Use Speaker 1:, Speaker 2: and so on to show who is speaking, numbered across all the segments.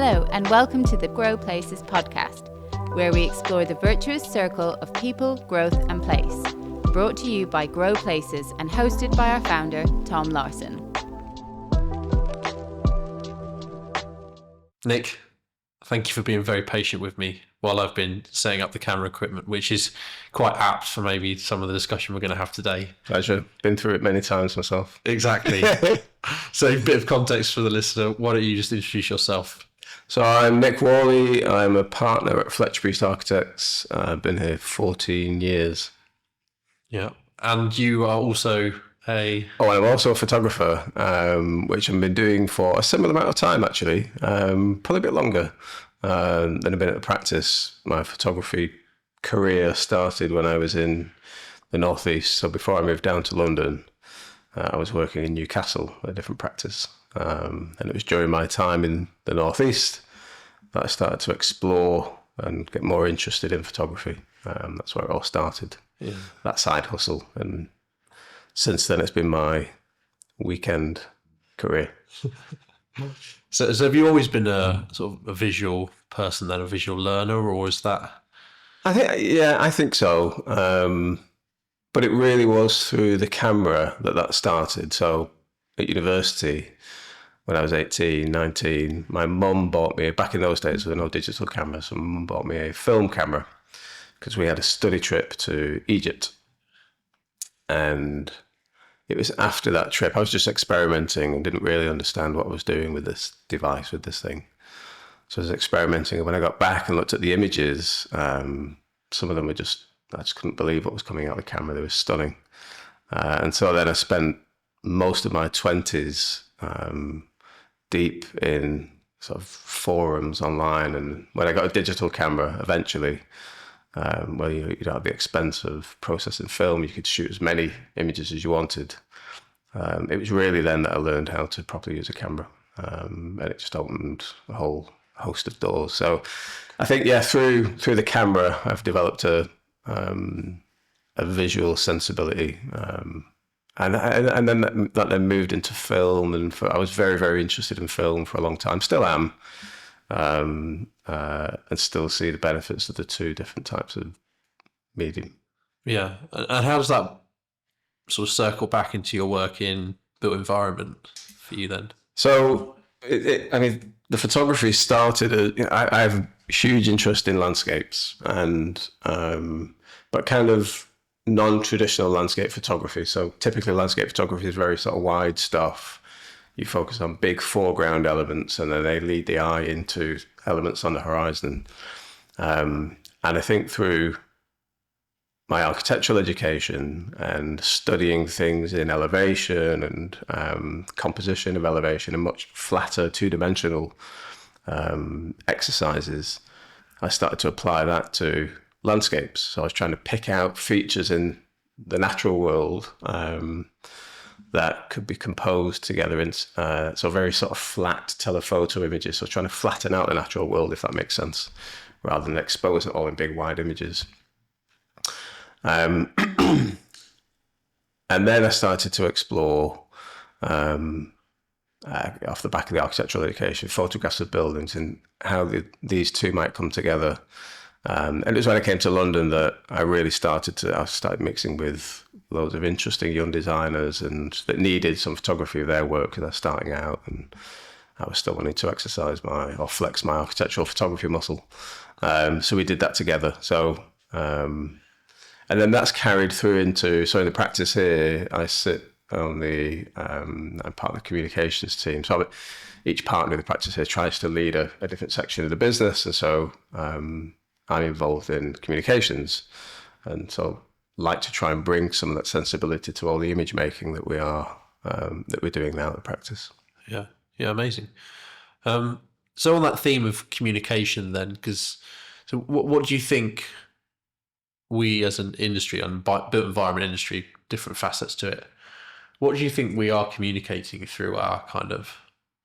Speaker 1: Hello, and welcome to the Grow Places podcast, where we explore the virtuous circle of people, growth, and place. Brought to you by Grow Places and hosted by our founder, Tom Larsson.
Speaker 2: Nick, thank you for being very patient with me while I've been setting up the camera equipment, which is quite apt for maybe some of the discussion we're going to have today.
Speaker 3: Pleasure. Been through it many times myself.
Speaker 2: Exactly. So a bit of context for the listener. Why don't you just introduce yourself?
Speaker 3: So I'm Nick Worley. I'm a partner at Fletcher Priest Architects. I've been here 14 years.
Speaker 2: Yeah. And you are also I'm
Speaker 3: also a photographer, which I've been doing for a similar amount of time, actually. Probably a bit longer than I've been at the practice. My photography career started when I was in the Northeast. So before I moved down to London, I was working in Newcastle, a different practice. And it was during my time in the Northeast that I started to explore and get more interested in photography. That's where it all started, that side hustle. And since then, it's been my weekend career.
Speaker 2: So have you always been a sort of a visual person then, a visual learner, or is that?
Speaker 3: I think so. But it really was through the camera that started. So at university, when I was 18, 19, my mum bought me, back in those days there were no digital cameras, so my mum bought me a film camera because we had a study trip to Egypt. And it was after that trip, I was just experimenting and didn't really understand what I was doing with this device, with this thing. So I was experimenting, and when I got back and looked at the images, some of them were I just couldn't believe what was coming out of the camera. They were stunning. And so then I spent most of my 20s deep in sort of forums online. And when I got a digital camera, eventually, you don't have the expense of processing film, you could shoot as many images as you wanted. It was really then that I learned how to properly use a camera. And it just opened a whole host of doors. So I think, through the camera, I've developed a visual sensibility. And then that moved into film, and I was very, very interested in film for a long time. Still am, and still see the benefits of the two different types of medium. Yeah,
Speaker 2: and how does that sort of circle back into your work in built environment for you then?
Speaker 3: So, the photography started. I have a huge interest in landscapes, and but kind of non-traditional landscape photography. So typically landscape photography is very sort of wide stuff. You focus on big foreground elements, and then they lead the eye into elements on the horizon. And I think through my architectural education and studying things in elevation and composition of elevation and much flatter two-dimensional exercises, I started to apply that to landscapes. So I was trying to pick out features in the natural world that could be composed together in so very sort of flat telephoto images. So trying to flatten out the natural world, if that makes sense, rather than expose it all in big wide images. And then I started to explore, off the back of the architectural education, photographs of buildings and how these two might come together. And it was when I came to London that I really started mixing with loads of interesting young designers and that needed some photography of their work because they're starting out, and I was still wanting to flex my architectural photography muscle. So we did that together. So, and then that's carried through into, so in the practice here, I sit on I'm part of the communications team. So each partner of the practice here tries to lead a different section of the business. And so, I'm involved in communications, and so like to try and bring some of that sensibility to all the image making that we're doing now in practice.
Speaker 2: Yeah, amazing. So on that theme of communication, then, what do you think we as an industry, and built environment industry, different facets to it, what do you think we are communicating through our kind of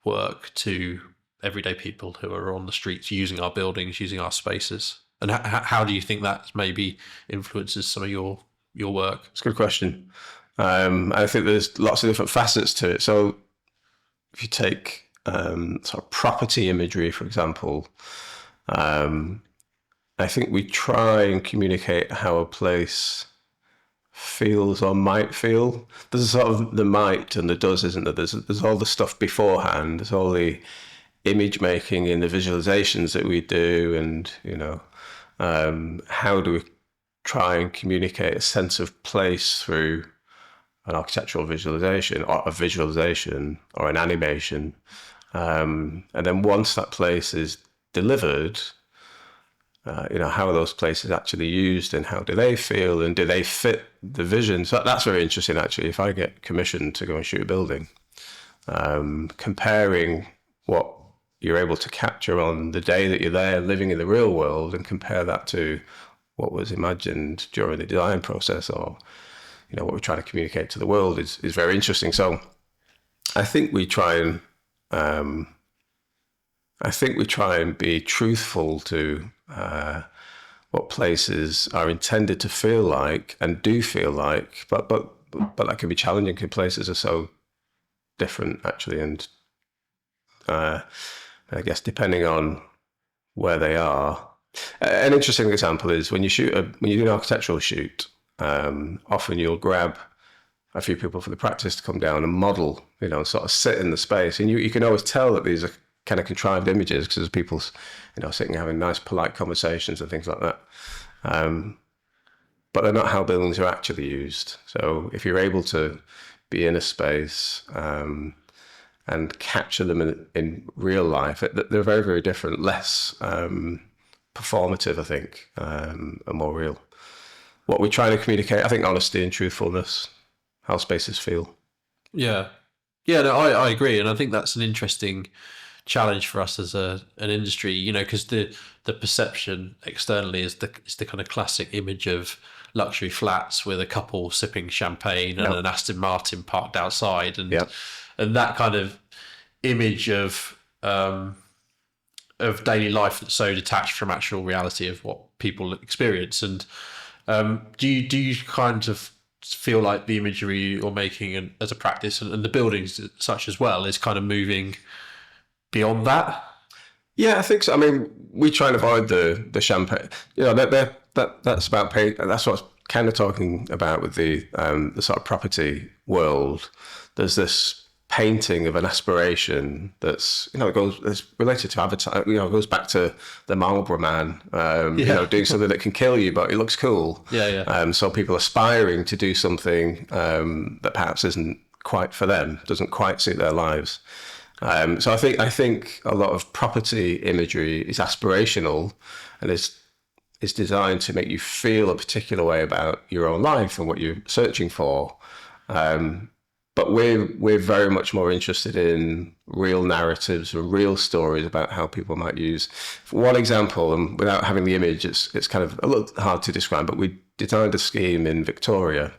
Speaker 2: work to everyday people who are on the streets using our buildings, using our spaces? And how do you think that maybe influences some of your work?
Speaker 3: It's a good question. I think there's lots of different facets to it. So if you take sort of property imagery, for example, I think we try and communicate how a place feels or might feel. There's a sort of the might and the does, isn't there? There's all the stuff beforehand. There's all the image making in the visualizations that we do, and how do we try and communicate a sense of place through an architectural visualization or an animation, and then once that place is delivered, how are those places actually used, and how do they feel, and do they fit the vision? So that's very interesting, actually. If I get commissioned to go and shoot a building, comparing what you're able to capture on the day that you're there living in the real world and compare that to what was imagined during the design process, or what we're trying to communicate to the world is very interesting. So I think we try and be truthful to what places are intended to feel like and do feel like, but that can be challenging because places are so different, actually, and I guess depending on where they are. An interesting example is when you do an architectural shoot, often you'll grab a few people for the practice to come down and model, sort of sit in the space, and you can always tell that these are kind of contrived images because there's people, sitting having nice, polite conversations and things like that. But they're not how buildings are actually used. So if you're able to be in a space and capture them in real life, they're very, very different, less performative, I think, and more real. What we're trying to communicate, I think, honesty and truthfulness, how spaces feel.
Speaker 2: Yeah. Yeah, no, I agree. And I think that's an interesting challenge for us as an industry, because the perception externally is the kind of classic image of luxury flats with a couple sipping champagne and an Aston Martin parked outside, and that kind of image of daily life that's so detached from actual reality of what people experience. And do you kind of feel like the imagery you're making as a practice and the buildings such as well is kind of moving beyond that?
Speaker 3: Yeah, I think so. I mean, we try and avoid the champagne. That's about pay. That's what I was kind of talking about with the sort of property world. There's this painting of an aspiration that's it's related to advertising. It goes back to the Marlboro Man. Doing something that can kill you, but it looks cool. So people aspiring to do something that perhaps isn't quite for them, doesn't quite suit their lives. So I think a lot of property imagery is aspirational and is designed to make you feel a particular way about your own life and what you're searching for. But we're very much more interested in real narratives and real stories about how people might use. For one example, and without having the image, it's kind of a little hard to describe, but we designed a scheme in Victoria.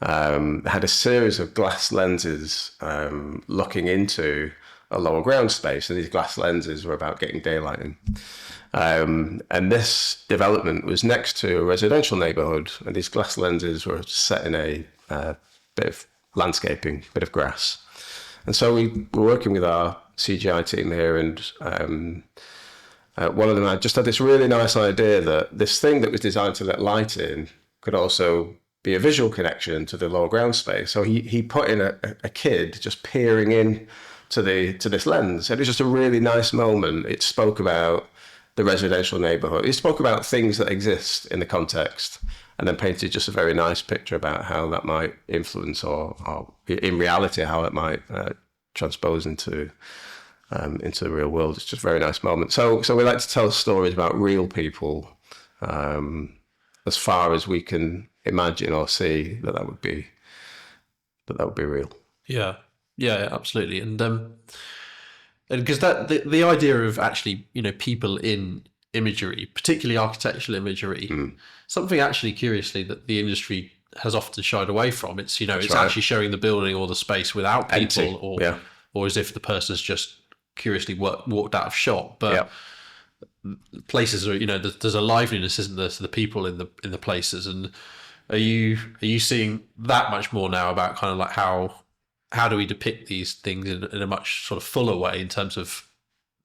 Speaker 3: Had a series of glass lenses looking into a lower ground space, and these glass lenses were about getting daylight in. And this development was next to a residential neighbourhood, and these glass lenses were set in a bit of landscaping, bit of grass. And so we were working with our CGI team here, and one of them had just had this really nice idea that this thing that was designed to let light in could also be a visual connection to the lower ground space. So he put in a kid just peering in to this lens. And it was just a really nice moment. It spoke about the residential neighborhood. It spoke about things that exist in the context, and then painted just a very nice picture about how that might influence or in reality, how it might transpose into the real world. It's just a very nice moment. So we like to tell stories about real people as far as we can imagine or see that would be real.
Speaker 2: Yeah, absolutely. And because the idea of actually, people in imagery, particularly architectural imagery, something actually curiously that the industry has often shied away from. It's it's right. Actually showing the building or the space without people, or as if the person's just curiously walked out of shot. But places are, there's a liveliness, isn't there, to the people in the places. And are you seeing that much more now about kind of like how how do we depict these things in a much sort of fuller way in terms of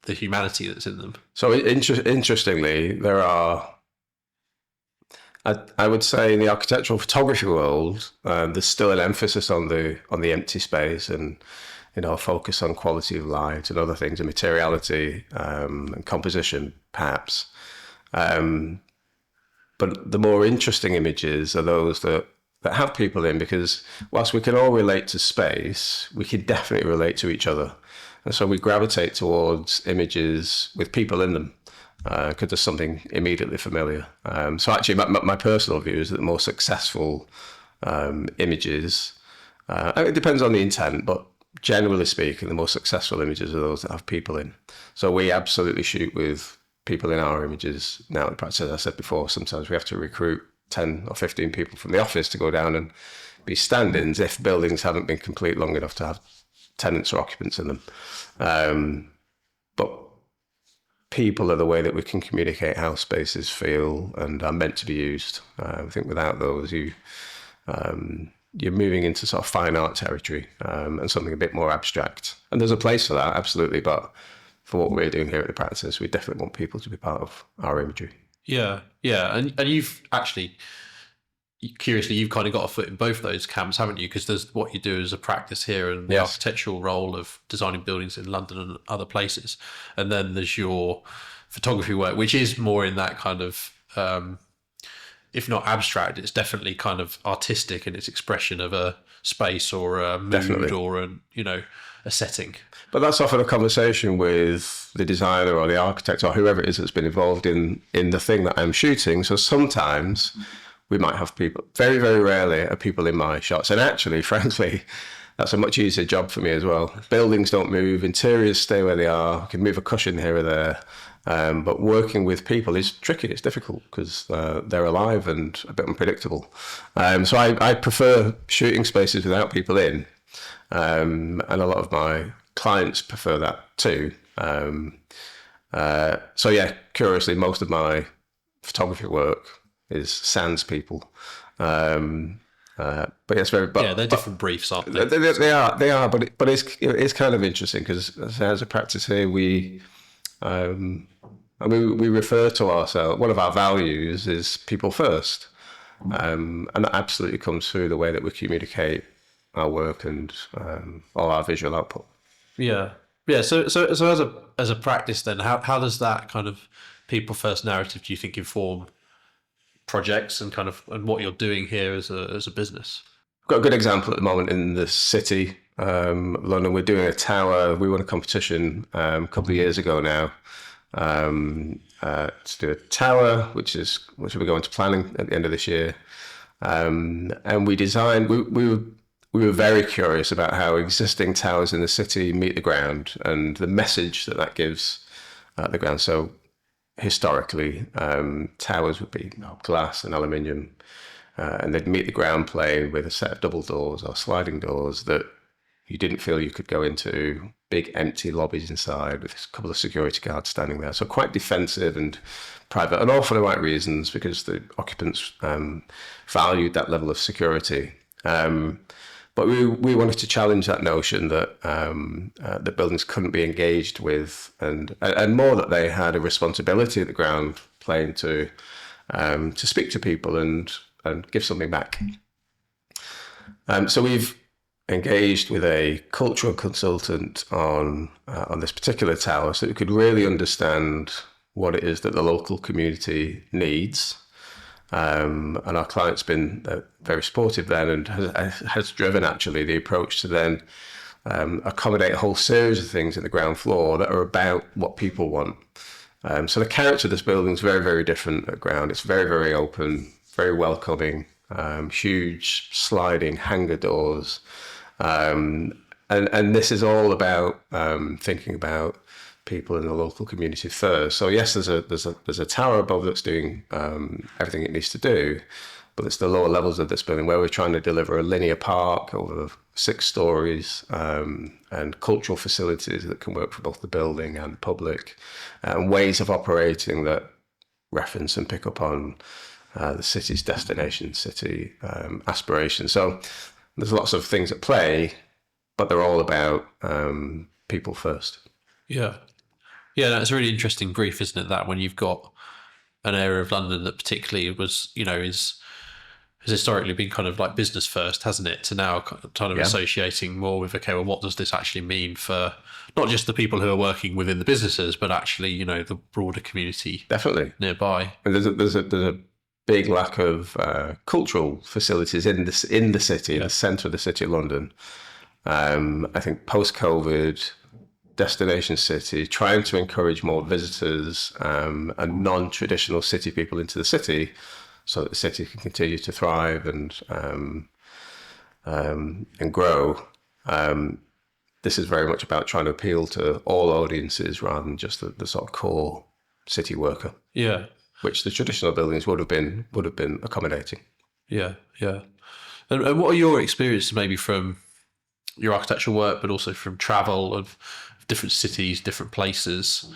Speaker 2: the humanity that's in them?
Speaker 3: So interestingly, there are, I would say, in the architectural photography world, there's still an emphasis on the empty space and, you know, a focus on quality of light and other things, and materiality, and composition, perhaps. But the more interesting images are those that have people in, because whilst we can all relate to space, we can definitely relate to each other. And so we gravitate towards images with people in them, because there's something immediately familiar. So actually, my personal view is that the more successful images, it depends on the intent, but generally speaking, the more successful images are those that have people in. So we absolutely shoot with people in our images now. In practice, as I said before, sometimes we have to recruit 10 or 15 people from the office to go down and be stand-ins if buildings haven't been complete long enough to have tenants or occupants in them. But people are the way that we can communicate how spaces feel and are meant to be used. I think without those, you're moving into sort of fine art territory, and something a bit more abstract. And there's a place for that, absolutely. But for what we're doing here at the practice, we definitely want people to be part of our imagery.
Speaker 2: Yeah. And you've actually, curiously, you've kind of got a foot in both those camps, haven't you? Because there's what you do as a practice here and the architectural role of designing buildings in London and other places. And then there's your photography work, which is more in that kind of, if not abstract, it's definitely kind of artistic in its expression of a space or a mood or a setting.
Speaker 3: But that's often a conversation with the designer or the architect or whoever it is that's been involved in the thing that I'm shooting. So sometimes we might have people, very, very rarely are people in my shots. And actually, frankly, that's a much easier job for me as well. Buildings don't move, interiors stay where they are. We can move a cushion here or there. But working with people is tricky. It's difficult because they're alive and a bit unpredictable. So I prefer shooting spaces without people in. And a lot of my clients prefer that too. So yeah, curiously, most of my photography work is sans people. But it's very.
Speaker 2: They're different briefs, aren't they?
Speaker 3: They are. But it's kind of interesting because as a practice here, we refer to ourselves. One of our values is people first, and that absolutely comes through the way that we communicate our work and all our visual output.
Speaker 2: Yeah. So as a practice, then how does that kind of people first narrative, do you think, inform projects and what you're doing here as a business?
Speaker 3: I've got a good example at the moment in the city, London. We're doing a tower. We won a competition a couple of years ago now to do a tower, which will be going to planning at the end of this year. And we designed. We were very curious about how existing towers in the city meet the ground and the message that gives the ground. So historically, towers would be glass and aluminium, and they'd meet the ground plane with a set of double doors or sliding doors that you didn't feel you could go into, big empty lobbies inside with a couple of security guards standing there. So quite defensive and private, and all for the right reasons, because the occupants valued that level of security. But we wanted to challenge that notion that the buildings couldn't be engaged with, and more that they had a responsibility at the ground plane to speak to people and give something back. So we've engaged with a cultural consultant on this particular tower, so we could really understand what it is that the local community needs. And our client's been very supportive then, and has driven actually the approach to then accommodate a whole series of things at the ground floor that are about what people want. So the character of this building is very, very different at ground. It's very, very open, very welcoming, huge sliding hangar doors. And this is all about thinking about people in the local community first. So yes, there's a tower above that's doing everything it needs to do, but it's the lower levels of this building where we're trying to deliver a linear park over 6 stories, and cultural facilities that can work for both the building and the public, and ways of operating that reference and pick up on the city's destination, city aspiration. So there's lots of things at play, but they're all about people first.
Speaker 2: Yeah. Yeah, that's a really interesting brief, isn't it? That when you've got an area of London that particularly was, has historically been kind of like business first, hasn't it? To now kind of associating more with, okay, well, what does this actually mean for not just the people who are working within the businesses, but actually, the broader community
Speaker 3: Definitely
Speaker 2: nearby.
Speaker 3: And there's a big lack of cultural facilities in the city, in the centre of the city of London. I think post-COVID, destination city, trying to encourage more visitors and non-traditional city people into the city, so that the city can continue to thrive and grow. This is very much about trying to appeal to all audiences rather than just the sort of core city worker.
Speaker 2: Yeah,
Speaker 3: which the traditional buildings would have been accommodating.
Speaker 2: Yeah, yeah. And what are your experiences maybe from your architectural work, but also from travel of different cities, different places,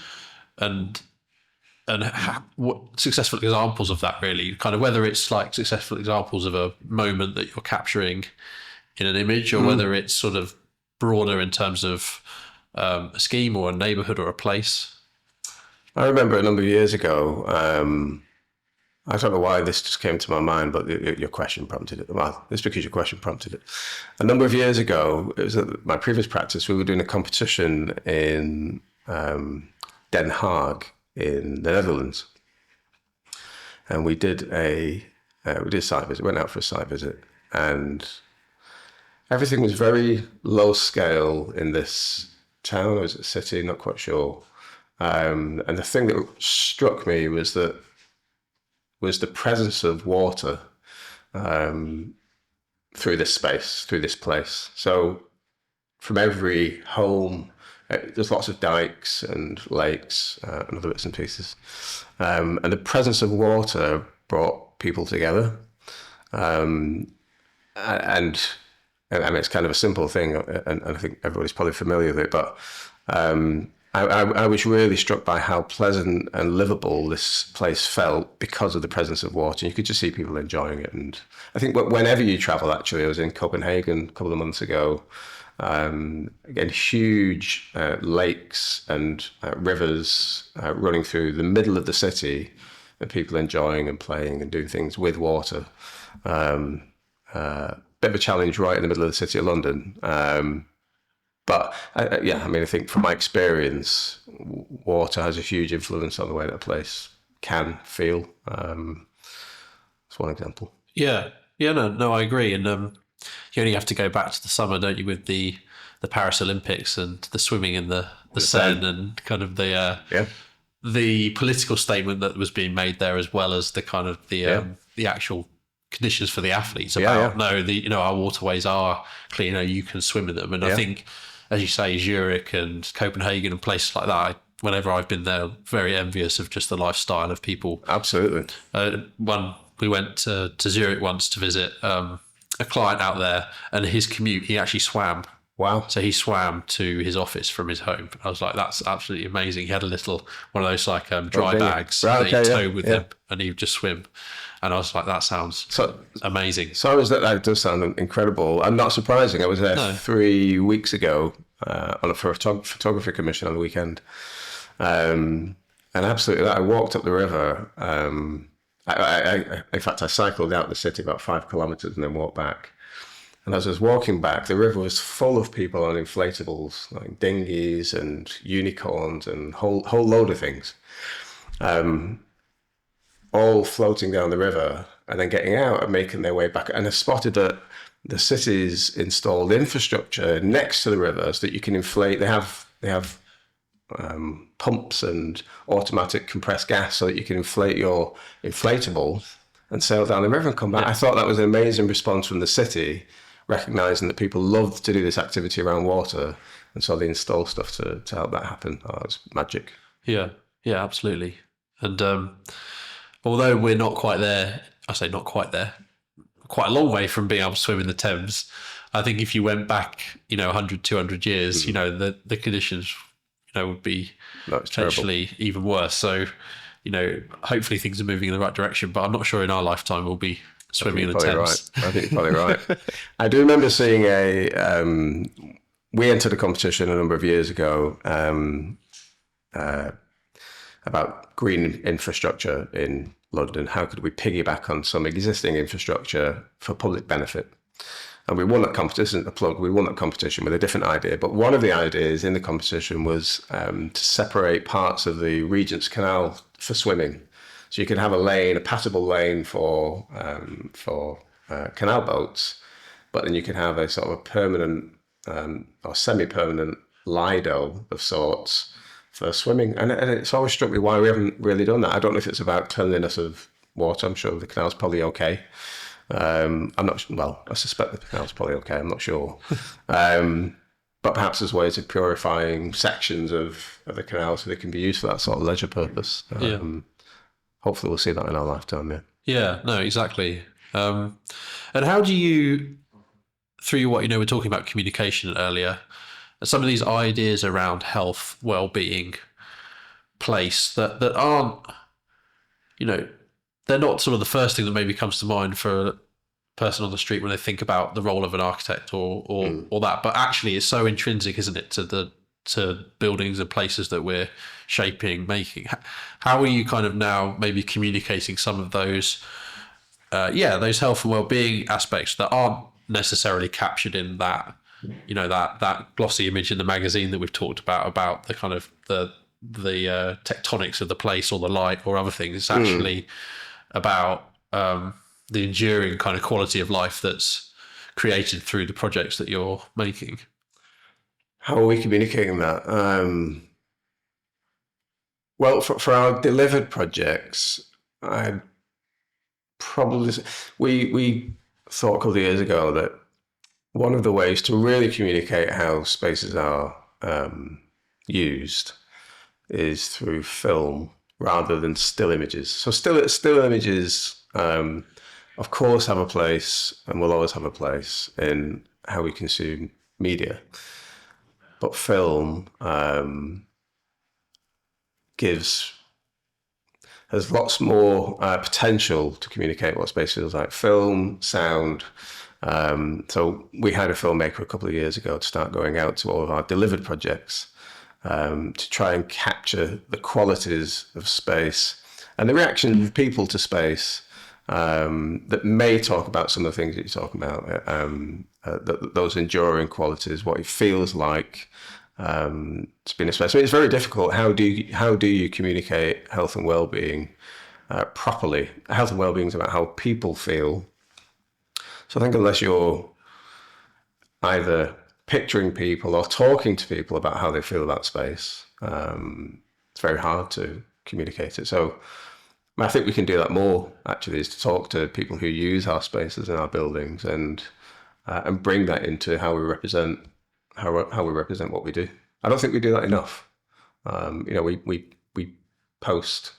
Speaker 2: and what successful examples of that really, kind of whether it's like successful examples of a moment that you're capturing in an image, or whether it's sort of broader in terms of a scheme or a neighbourhood or a place?
Speaker 3: I remember a number of years ago, I don't know why this just came to my mind, but your question prompted it. Well, it's because your question prompted it. A number of years ago, it was at my previous practice, we were doing a competition in Den Haag in the Netherlands. And we did a site visit, went out for a site visit, and everything was very low scale in this town, or was it a city, not quite sure. And the thing that struck me was the presence of water through this space, through this place. So from every home, there's lots of dikes and lakes and other bits and pieces. And the presence of water brought people together. And I mean, it's kind of a simple thing, and I think everybody's probably familiar with it, but I was really struck by how pleasant and livable this place felt because of the presence of water. You could just see people enjoying it. And I think whenever you travel, actually, I was in Copenhagen a couple of months ago. Again, huge lakes and rivers running through the middle of the city, and people enjoying and playing and doing things with water. Bit of a challenge right in the middle of the city of London. But I think from my experience, water has a huge influence on the way that a place can feel. That's one example.
Speaker 2: Yeah, no, I agree. And you only have to go back to the summer, don't you, with the Paris Olympics and the swimming in the Seine, and kind of the political statement that was being made there, as well as the kind of the actual conditions for the athletes about our waterways are clean, you can swim in them. And I think, as you say, Zurich and Copenhagen and places like that, whenever I've been there, very envious of just the lifestyle of people.
Speaker 3: Absolutely.
Speaker 2: We went to Zurich once to visit a client out there, and his commute, he actually swam.
Speaker 3: Wow.
Speaker 2: So he swam to his office from his home. I was like, that's absolutely amazing. He had one of those like dry bags that he towed with him, and he would just swim. And I was like, that sounds amazing.
Speaker 3: So that does sound incredible and not surprising. I was there 3 weeks ago on a photography commission on the weekend. And absolutely, I walked up the river. In fact, I cycled out the city about 5 kilometres and then walked back. And as I was walking back, the river was full of people on inflatables, like dinghies and unicorns and whole load of things. All floating down the river and then getting out and making their way back. And I spotted that the city's installed infrastructure next to the river so that you can inflate. They have pumps and automatic compressed gas so that you can inflate your inflatable and sail down the river and come back. I thought that was an amazing response from the city, recognising that people loved to do this activity around water, and so they install stuff to help that happen. Oh, it's magic.
Speaker 2: Yeah, absolutely. And although we're not quite there, I say not quite there, quite a long way from being able to swim in the Thames, I think if you went back, 100, 200 years, the conditions, would be potentially even worse. So, hopefully things are moving in the right direction, but I'm not sure in our lifetime we'll be swimming in the Thames.
Speaker 3: Right. I think you're probably right. I do remember seeing we entered a competition a number of years ago about green infrastructure in London. How could we piggyback on some existing infrastructure for public benefit? And we won that competition, we won that competition with a different idea. But one of the ideas in the competition was to separate parts of the Regent's Canal for swimming. So you could have a lane, a passable lane for canal boats, but then you could have a sort of a permanent or semi-permanent lido of sorts for swimming. And it's always struck me why we haven't really done that. I don't know if it's about cleanliness of water. I'm sure the canal's probably okay. I'm not, well, I suspect the canal's probably okay. I'm not sure. But perhaps there's ways of purifying sections of the canal so they can be used for that sort of leisure purpose. Hopefully we'll see that in our lifetime, yeah.
Speaker 2: Yeah, no, exactly. And how do you, through what, we're talking about communication earlier, some of these ideas around health, well-being, place that aren't, they're not sort of the first thing that maybe comes to mind for a person on the street when they think about the role of an architect or that, but actually it's so intrinsic, isn't it, to buildings and places that we're shaping, making. How are you kind of now maybe communicating some of those, those health and well-being aspects that aren't necessarily captured in that, that glossy image in the magazine that we've talked about the kind of the tectonics of the place or the light or other things? It's actually about the enduring kind of quality of life that's created through the projects that you're making.
Speaker 3: How are we communicating that? Well, for our delivered projects, I'd probably we thought a couple of years ago that one of the ways to really communicate how spaces are used is through film rather than still images. So still images, of course, have a place and will always have a place in how we consume media. But film has lots more potential to communicate what space feels like. Film, sound. So we had a filmmaker a couple of years ago to start going out to all of our delivered projects to try and capture the qualities of space and the reaction of people to space that may talk about some of the things that you're talking about, those enduring qualities, what it feels like to be in a space. I mean, it's very difficult. How do you communicate health and well-being properly? Health and well-being is about how people feel. So I think unless you're either picturing people or talking to people about how they feel about space, it's very hard to communicate it. So I think we can do that more, actually, is to talk to people who use our spaces in our buildings and bring that into how we represent what we do. I don't think we do that enough. We post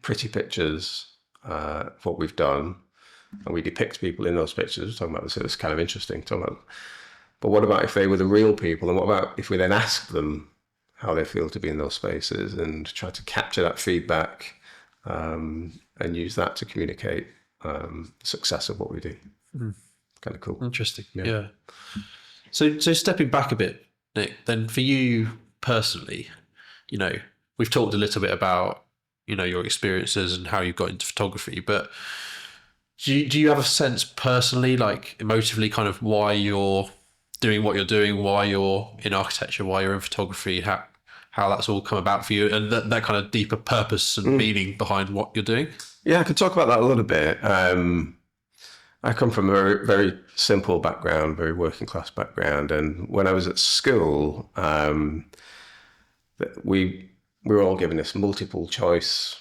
Speaker 3: pretty pictures of what we've done, and we depict people in those pictures. We're talking about this, it's kind of interesting. But what about if they were the real people, and what about if we then asked them how they feel to be in those spaces and try to capture that feedback and use that to communicate the success of what we do. Kind of cool.
Speaker 2: Interesting. Yeah. So stepping back a bit, Nick, then for you personally, we've talked a little bit about, your experiences and how you got into photography, but do you have a sense personally, like emotively, kind of why you're doing what you're doing, why you're in architecture, why you're in photography, how that's all come about for you, and that kind of deeper purpose and meaning behind what you're doing?
Speaker 3: Yeah, I could talk about that a little bit. I come from a very, very simple background, very working class background. And when I was at school, we were all given this multiple choice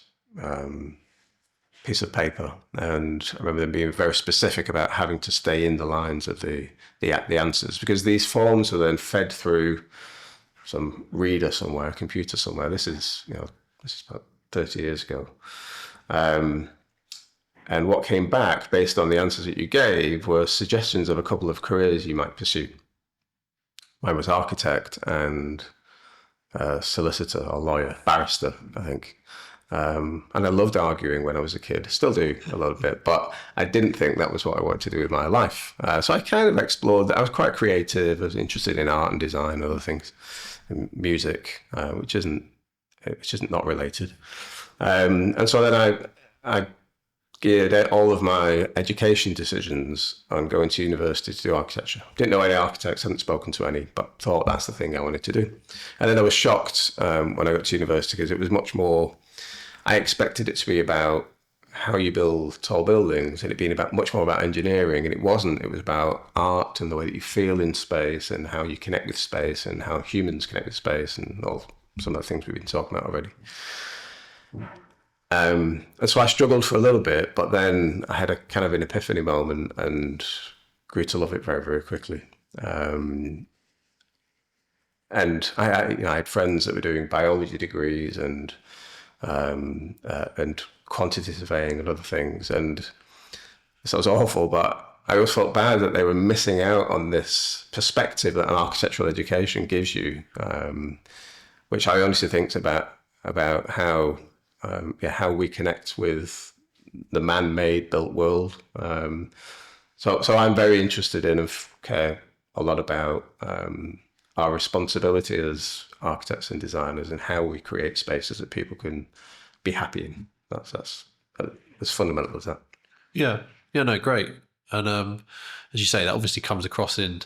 Speaker 3: piece of paper. And I remember them being very specific about having to stay in the lines of the answers, because these forms were then fed through some reader somewhere, a computer somewhere. This is about 30 years ago. And what came back based on the answers that you gave were suggestions of a couple of careers you might pursue. Mine was architect and solicitor or lawyer, barrister, I think. And I loved arguing when I was a kid. Still do a little bit, but I didn't think that was what I wanted to do with my life. So I kind of explored that. I was quite creative. I was interested in art and design and other things, and music, which isn't not related. And so then I geared all of my education decisions on going to university to do architecture. Didn't know any architects, hadn't spoken to any, but thought that's the thing I wanted to do. And then I was shocked when I got to university because it was much more, I expected it to be about how you build tall buildings and it being much more about engineering, and it wasn't. It was about art and the way that you feel in space and how you connect with space and how humans connect with space and all some of the things we've been talking about already. And so I struggled for a little bit, but then I had a kind of an epiphany moment and grew to love it very, very quickly. And I had friends that were doing biology degrees and quantity surveying and other things, and so it was awful. But I always felt bad that they were missing out on this perspective that an architectural education gives you, which I honestly think is about how we connect with the man-made built world. So I'm very interested in and care a lot about our responsibility as architects and designers and how we create spaces that people can be happy in. That's as fundamental as that.
Speaker 2: Yeah, no, great. And as you say, that obviously comes across in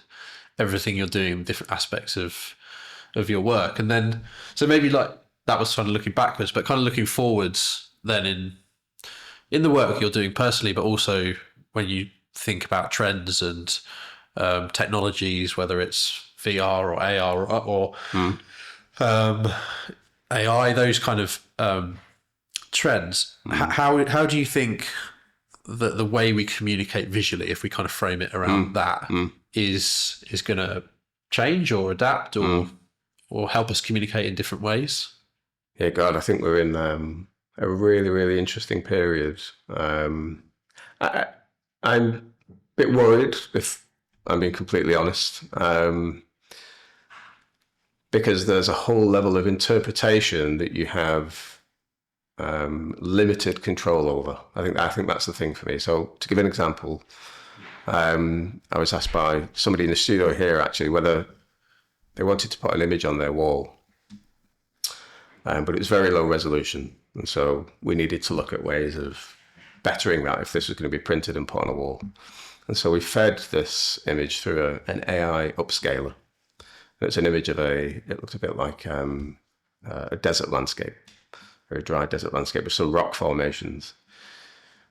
Speaker 2: everything you're doing, different aspects of your work. And then, so maybe like that was kind of looking backwards, but kind of looking forwards then in the work you're doing personally, but also when you think about trends and technologies, whether it's VR or AR or AI, those kind of trends. How do you think that the way we communicate visually, if we kind of frame it around that, is going to change or adapt or help us communicate in different ways?
Speaker 3: Yeah, God, I think we're in a really, really interesting period. I'm a bit worried, if I'm being completely honest, because there's a whole level of interpretation that you have limited control over. I think that's the thing for me. So to give an example, I was asked by somebody in the studio here actually whether they wanted to put an image on their wall, but it was very low resolution, and so we needed to look at ways of bettering that if this was going to be printed and put on a wall. And so we fed this image through an AI upscaler. It's an image of it looked a bit like a desert landscape, very dry desert landscape with some rock formations.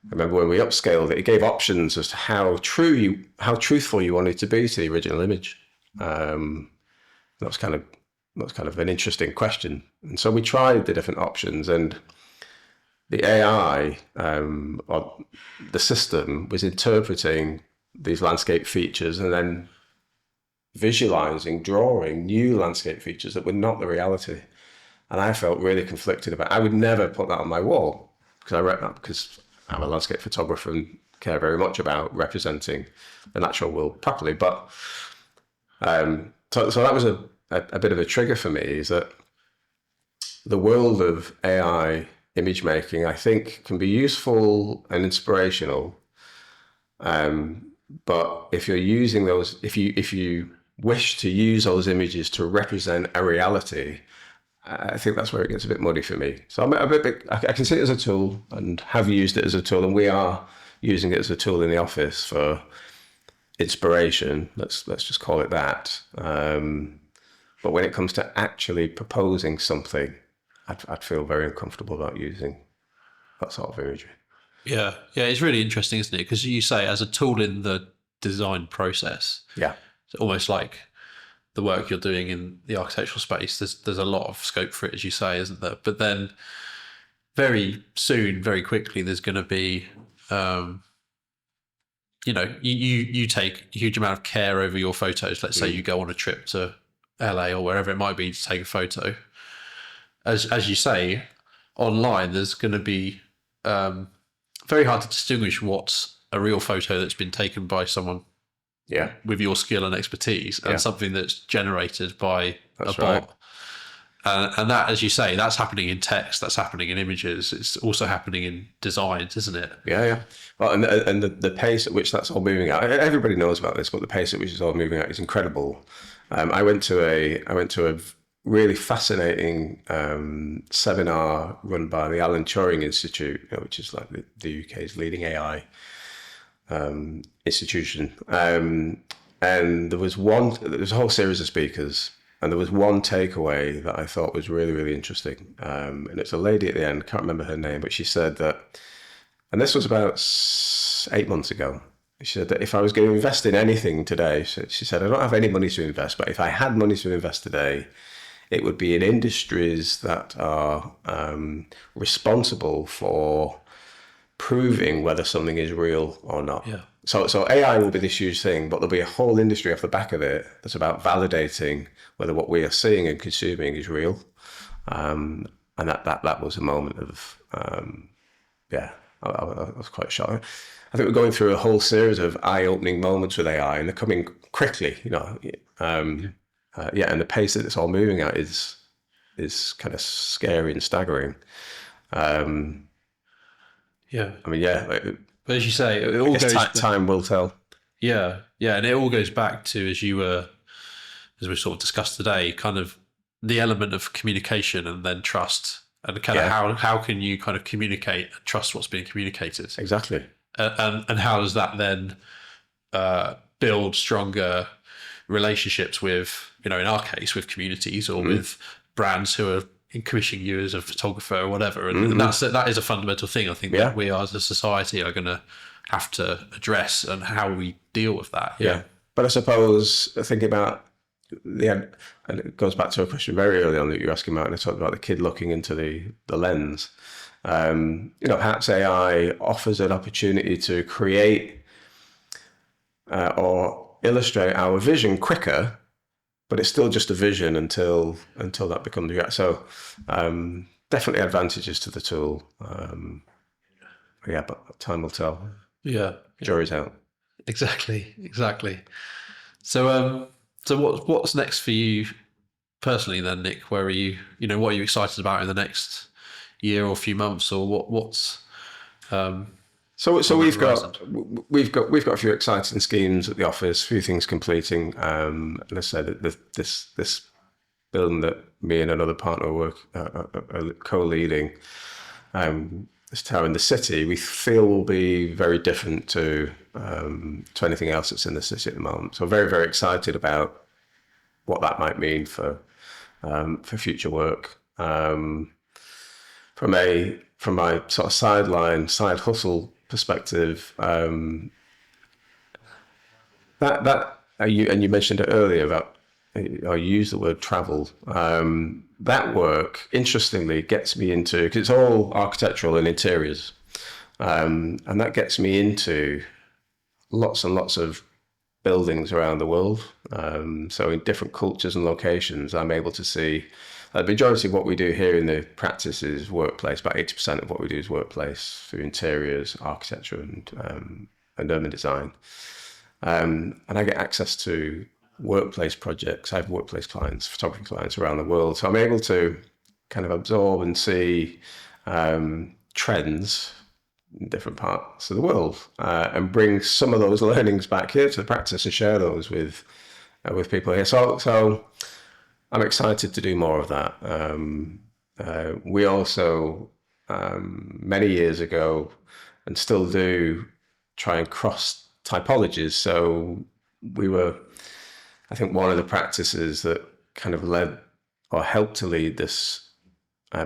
Speaker 3: I remember when we upscaled it, it gave options as to how truthful you wanted to be to the original image. That was kind of an interesting question. And so we tried the different options, and the AI, or the system, was interpreting these landscape features and then visualizing, drawing new landscape features that were not the reality. And I felt really conflicted about it. I would never put that on my wall because I'm a landscape photographer and care very much about representing the natural world properly. But so that was a bit of a trigger for me, is that the world of AI image making, I think, can be useful and inspirational. But if you're using those, if you wish to use those images to represent a reality, I think that's where it gets a bit muddy for me. So I can see it as a tool and have used it as a tool, and we are using it as a tool in the office for inspiration. Let's just call it that. But when it comes to actually proposing something, I'd feel very uncomfortable about using that sort of imagery.
Speaker 2: Yeah, it's really interesting, isn't it? Because you say as a tool in the design process.
Speaker 3: Yeah,
Speaker 2: it's almost like the work you're doing in the architectural space. There's a lot of scope for it, as you say, isn't there? But then very soon, very quickly, there's going to be, you take a huge amount of care over your photos. Let's say you go on a trip to LA or wherever it might be to take a photo. As you say, online, there's going to be very hard to distinguish what's a real photo that's been taken by someone with your skill and expertise and something that's generated by a bot. And that, as you say, that's happening in text, that's happening in images. It's also happening in designs, isn't it?
Speaker 3: Yeah. Well, and the pace at which that's all moving at, everybody knows about this, but the pace at which it's all moving at is incredible. I went to a really fascinating seminar run by the Alan Turing Institute, which is like the UK's leading AI institution. And there was a whole series of speakers, and there was one takeaway that I thought was really, really interesting. And it's a lady at the end, can't remember her name, but she said that, and this was about 8 months ago, she said that if I was going to invest in anything today, she said, I don't have any money to invest, but if I had money to invest today, it would be in industries that are responsible for proving whether something is real or not.
Speaker 2: Yeah.
Speaker 3: So AI will be this huge thing, but there'll be a whole industry off the back of it that's about validating whether what we are seeing and consuming is real. And that was a moment of, I was quite shocked. I think we're going through a whole series of eye-opening moments with AI, and they're coming quickly, and the pace that it's all moving at is kind of scary and staggering. I mean,
Speaker 2: But as you say, it all goes.
Speaker 3: Time will tell.
Speaker 2: Yeah, and it all goes back to, as we sort of discussed today, kind of the element of communication and then trust, and kind of how can you kind of communicate and trust what's being communicated.
Speaker 3: Exactly.
Speaker 2: And how does that then build stronger relationships with, in our case, with communities or with brands who are commissioning you as a photographer or whatever. And that is a fundamental thing, I think, that we as a society are going to have to address, and how we deal with that.
Speaker 3: Yeah. But I suppose thinking about and it goes back to a question very early on that you were asking about, and I talked about the kid looking into the lens. Perhaps AI offers an opportunity to create or illustrate our vision quicker, but it's still just a vision until that becomes reality. So definitely advantages to the tool. But time will tell.
Speaker 2: Yeah.
Speaker 3: Jury's out.
Speaker 2: Exactly. So what's next for you personally then, Nick? Where are you, what are you excited about in the next year or few months, or what's
Speaker 3: so we've got a few exciting schemes at the office, a few things completing. And I said that this building that me and another partner are co-leading, this tower in the city, we feel will be very different to anything else that's in the city at the moment. So very, very excited about what that might mean for future work. From my sort of side hustle perspective, and you mentioned it earlier about, I use the word travel. That work, interestingly, gets me into, because it's all architectural and interiors, and that gets me into lots and lots of buildings around the world. So in different cultures and locations, I'm able to see the majority of what we do here in the practice is workplace. About 80% of what we do is workplace through interiors, architecture, and urban design. And I get access to workplace projects. I have workplace clients, photography clients around the world. So I'm able to kind of absorb and see trends in different parts of the world, and bring some of those learnings back here to the practice and share those with people here. So I'm excited to do more of that. We also, many years ago, and still do, try and cross typologies. So we were, I think, one of the practices that kind of led or helped to lead this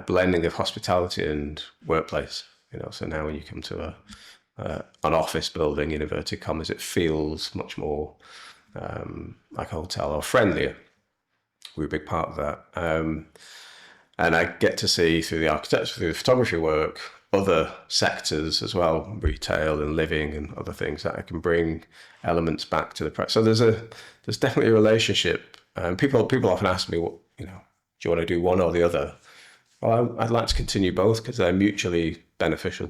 Speaker 3: blending of hospitality and workplace. So now when you come to an office building, in inverted commas, it feels much more like a hotel, or friendlier. We're a big part of that. And I get to see through the architecture, through the photography work, other sectors as well, retail and living and other things, that I can bring elements back to the practice. So there's definitely a relationship. People often ask me, do you want to do one or the other? Well, I'd like to continue both because they're mutually beneficial.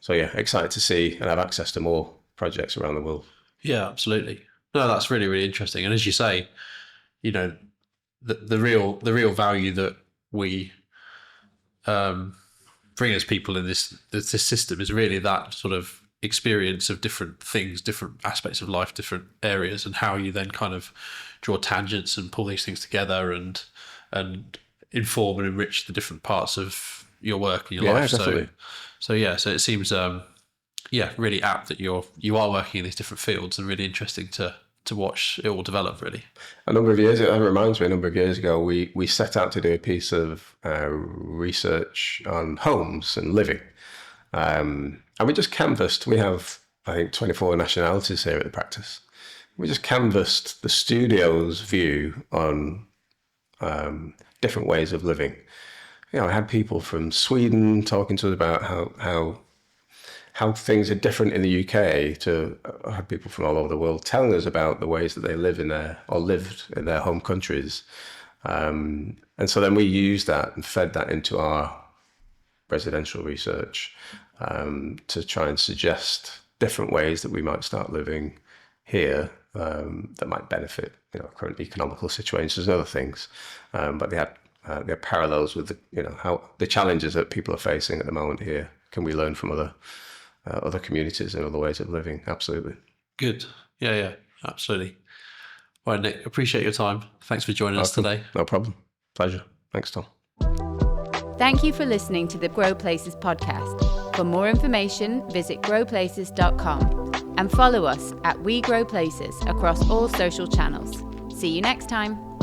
Speaker 3: Excited to see and have access to more projects around the world.
Speaker 2: Yeah, absolutely. No, that's really, really interesting. And as you say, the real value that we bring as people in this system is really that sort of experience of different things, different aspects of life, different areas, and how you then kind of draw tangents and pull these things together and inform and enrich the different parts of your work and your life.
Speaker 3: Definitely.
Speaker 2: So it seems really apt that you are working in these different fields, and really interesting to watch it all develop, really.
Speaker 3: A number of years ago, we set out to do a piece of research on homes and living. And we just canvassed. We have, I think, 24 nationalities here at the practice. We just canvassed the studio's view on different ways of living. I had people from Sweden talking to us about how things are different in the UK. I had people from all over the world telling us about the ways that they lived in their home countries. And so then we used that and fed that into our residential research to try and suggest different ways that we might start living here that might benefit current economical situations and other things. But they had parallels with how the challenges that people are facing at the moment here. Can we learn from other communities and other ways of living? Absolutely.
Speaker 2: Good. Yeah, absolutely. All right, Nick, appreciate your time. Thanks for joining us today.
Speaker 3: No problem. Pleasure. Thanks, Tom.
Speaker 1: Thank you for listening to the Grow Places podcast. For more information, visit growplaces.com and follow us at We Grow Places across all social channels. See you next time.